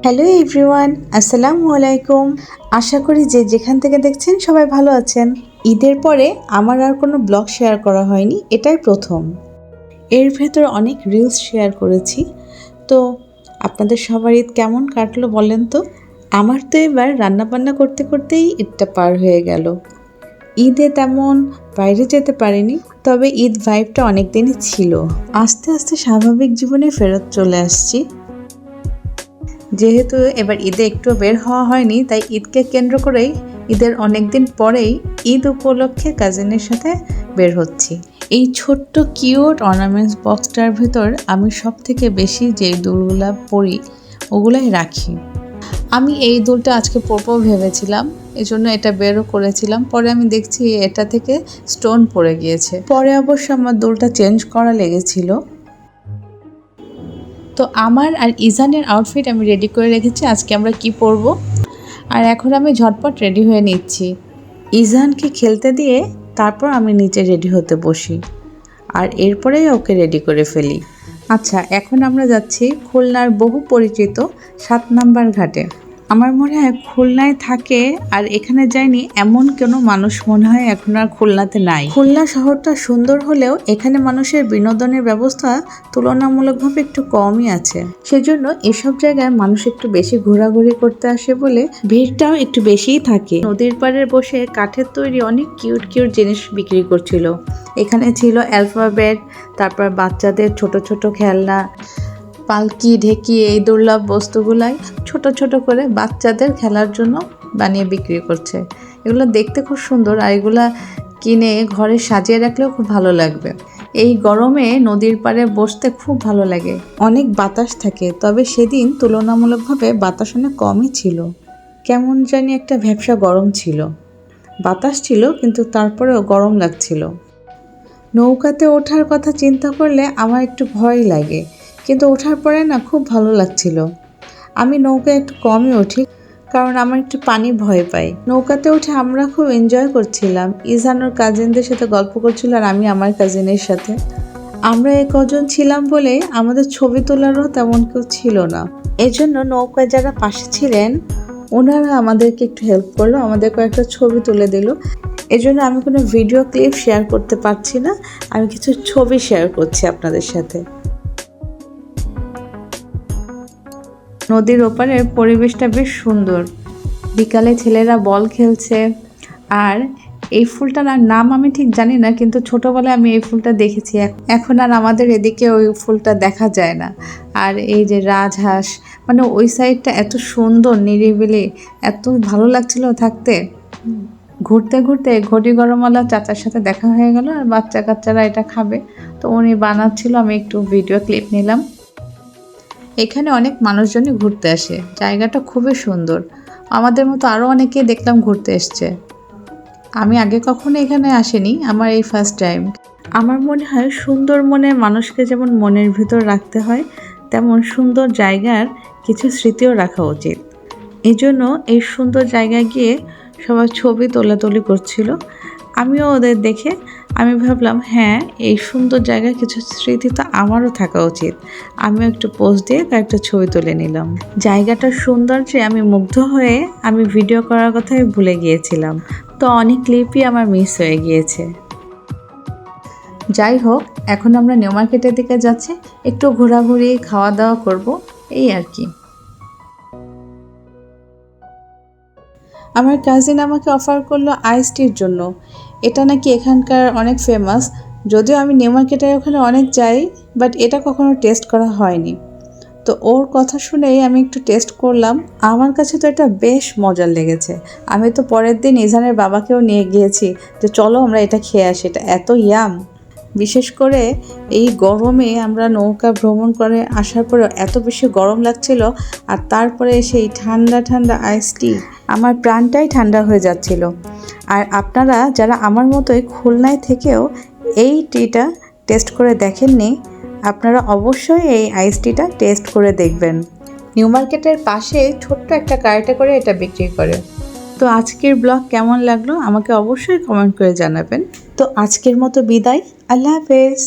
Hello everyone, আসসালামু আলাইকুম। আশা করি যে যেখান থেকে দেখছেন সবাই ভালো আছেন। ঈদের পরে আমার আর কোনো ব্লগ শেয়ার করা হয়নি, এটাই প্রথম। এর ভেতর অনেক রিলস শেয়ার করেছি। তো আপনাদের সবার ঈদ কেমন কাটলো বলেন তো? আমার তো এবার রান্নাবান্না করতে করতেই ঈদটা পার হয়ে গেল। ঈদে তেমন বাইরে যেতে পারিনি, তবে ঈদ ভাইবটা অনেক দিনই ছিল। আস্তে আস্তে স্বাভাবিক জীবনে ফেরত চলে আসছি। যেহেতু এবার ঈদে একটু বের হওয়া হয়নি, তাই ঈদকে কেন্দ্র করেই ঈদের অনেক দিন পরেই ঈদ উপলক্ষে কাজিনের সাথে বের হচ্ছি। এই ছোট্ট কিউট অর্নামেন্টস বক্সটার ভিতর আমি সব থেকে বেশি যে দুলগুলা পরি ওগুলাই রাখি। আমি এই দুলটা আজকে পরবো ভেবেছিলাম, এজন্য এটা বেরও করেছিলাম। পরে আমি দেখছি এটা থেকে স্টোন পড়ে গিয়েছে। পরে অবশ্য আমার দুলটা চেঞ্জ করা লেগেছিল। তো আমার আর ইজানের আউটফিট আমি রেডি করে রেখেছি, আজকে আমরা কি পরবো। আর এখন আমি ঝটপট রেডি হয়ে নিচ্ছি। ইজানকে খেলতে দিয়ে তারপর আমি নিচে রেডি হতে বসি, আর এরপরেই ওকে রেডি করে ফেলি। আচ্ছা, এখন আমরা যাচ্ছি খুলনার বহু পরিচিত 7 নাম্বার ঘাটে। আমার মনে হয় খুলনায় থাকে আর এখানে যায়নি এমন কোনো মানুষ মনে হয় এখন আর খুলনাতে নাই। খুলনা শহরটা সুন্দর হলেও এখানে মানুষের বিনোদনের ব্যবস্থা তুলনামূলকভাবে একটু কমই আছে। সেজন্য এসব জায়গায় মানুষ একটু বেশি ঘোরাঘুরি করতে আসে বলে ভিড়টাও একটু বেশিই থাকে। নদীর পাড়ে বসে কাঠের তৈরি অনেক কিউট কিউট জিনিস বিক্রি করছিল। এখানে ছিল অ্যালফাবেট, তারপর বাচ্চাদের ছোট ছোট খেলনা, পালকি, ঢেকি, এই দুর্লভ বস্তুগুলাই ছোট ছোট করে বাচ্চাদের খেলার জন্য বানিয়ে বিক্রি করছে। এগুলো দেখতে খুব সুন্দর, আর এগুলা কিনে ঘরে সাজিয়ে রাখলেও খুব ভালো লাগবে। এই গরমে নদীর পাড়ে বসতে খুব ভালো লাগে। অনেক বাতাস থাকে, তবে সেদিন তুলনামূলকভাবে বাতাস অনেক কমই ছিল। কেমন জানি একটা ভ্যাপসা গরম ছিল। বাতাস ছিল কিন্তু তারপরেও গরম লাগছিল। নৌকাতে ওঠার কথা চিন্তা করলে আমার একটু ভয় লাগে, কিন্তু ওঠার পরে না খুব ভালো লাগছিল। আমি নৌকায় একটু কমই উঠি, কারণ আমার একটু পানি ভয় পাই। নৌকাতে উঠে আমরা খুব এনজয় করছিলাম। ইজানোর কাজিনদের সাথে গল্প করছিল আর আমি আমার কাজিনের সাথে। আমরা কজন ছিলাম বলে আমাদের ছবি তোলারও তেমন কেউ ছিল না। এজন্য নৌকায় যারা পাশে ছিলেন ওনারা আমাদেরকে একটু হেল্প করলো, আমাদের কয়েকটা ছবি তুলে দিল। এজন্য আমি কোনো ভিডিও ক্লিপ শেয়ার করতে পারছি না, আমি কিছু ছবি শেয়ার করছি আপনাদের সাথে। নদীর ওপারের পরিবেশটা বেশ সুন্দর। বিকালে ছেলেরা বল খেলছে। আর এই ফুলটার নাম আমি ঠিক জানি না, কিন্তু ছোটোবেলায় আমি এই ফুলটা দেখেছি। এখন আর আমাদের এদিকে ওই ফুলটা দেখা যায় না। আর এই যে রাজহাঁস, মানে ওই সাইডটা এত সুন্দর নিরিবিলি, এত ভালো লাগছিল থাকতে। ঘুরতে ঘুরতে ঘটি গরমওয়ালা চাচার সাথে দেখা হয়ে গেল, আর বাচ্চা কাচ্চারা এটা খাবে, তো উনি বানাচ্ছিল, আমি একটু ভিডিও ক্লিপ নিলাম। এখানে অনেক মানুষজনই ঘুরতে আসে, জায়গাটা খুবই সুন্দর। আমাদের মতো আরও অনেকেই দেখলাম ঘুরতে এসছে। আমি আগে কখনো এখানে আসিনি, আমার এই ফার্স্ট টাইম। আমার মনে হয় সুন্দর মনের মানুষকে যেমন মনের ভিতর রাখতে হয়, তেমন সুন্দর জায়গার কিছু স্মৃতিও রাখা উচিত। এই জন্য এই সুন্দর জায়গায় গিয়ে সবাই ছবি তোলাতুলি করছিল। আমিও ওদের দেখে আমি ভাবলাম, হ্যাঁ, এই সুন্দর জায়গায় কিছু স্মৃতি তো আমারও থাকা উচিত। আমিও একটু পোজ দিয়ে কয়েকটা ছবি তুলে নিলাম। জায়গাটার সৌন্দর্যে আমি মুগ্ধ হয়ে আমি ভিডিও করার কথাই ভুলে গিয়েছিলাম, তো অনেক ক্লিপই আমার মিস হয়ে গিয়েছে। যাই হোক, এখন আমরা নিউ মার্কেটের দিকে যাচ্ছি, একটু ঘোরাঘুরি, খাওয়া দাওয়া করব, এই আর কি। আমার কাজিন আমাকে অফার করলো আইস টির জন্য। এটা নাকি এখানকার অনেক ফেমাস। যদিও আমি নিউ মার্কেটের ওখানে অনেক যাই, বাট এটা কখনো টেস্ট করা হয়নি। তো ওর কথা শুনেই আমি একটু টেস্ট করলাম। আমার কাছে তো এটা বেশ মজার লেগেছে। আমি তো পরের দিন ইজানের বাবাকেও নিয়ে গিয়েছি যে চলো আমরা এটা খেয়ে আসি, এটা এত ইয়াম। বিশেষ করে এই গরমে আমরা নৌকা ভ্রমণ করে আসার পরে এত বেশি গরম লাগছিল, আর তারপরে সেই ঠান্ডা ঠান্ডা আইস টি, আমার প্রাণটাই ঠান্ডা হয়ে যাচ্ছিল। আর আপনারা যারা আমার মতোই খুলনায় থেকেও এই টিটা টেস্ট করে দেখেননি, আপনারা অবশ্যই এই আইস টিটা টেস্ট করে দেখবেন। নিউ মার্কেটের পাশে ছোট্ট একটা কার্টে করে এটা বিক্রি করে। তো আজকের ব্লগ কেমন লাগলো আমাকে অবশ্যই কমেন্ট করে জানাবেন। তো আজকের মতো বিদায়, আল্লাহ হাফেজ।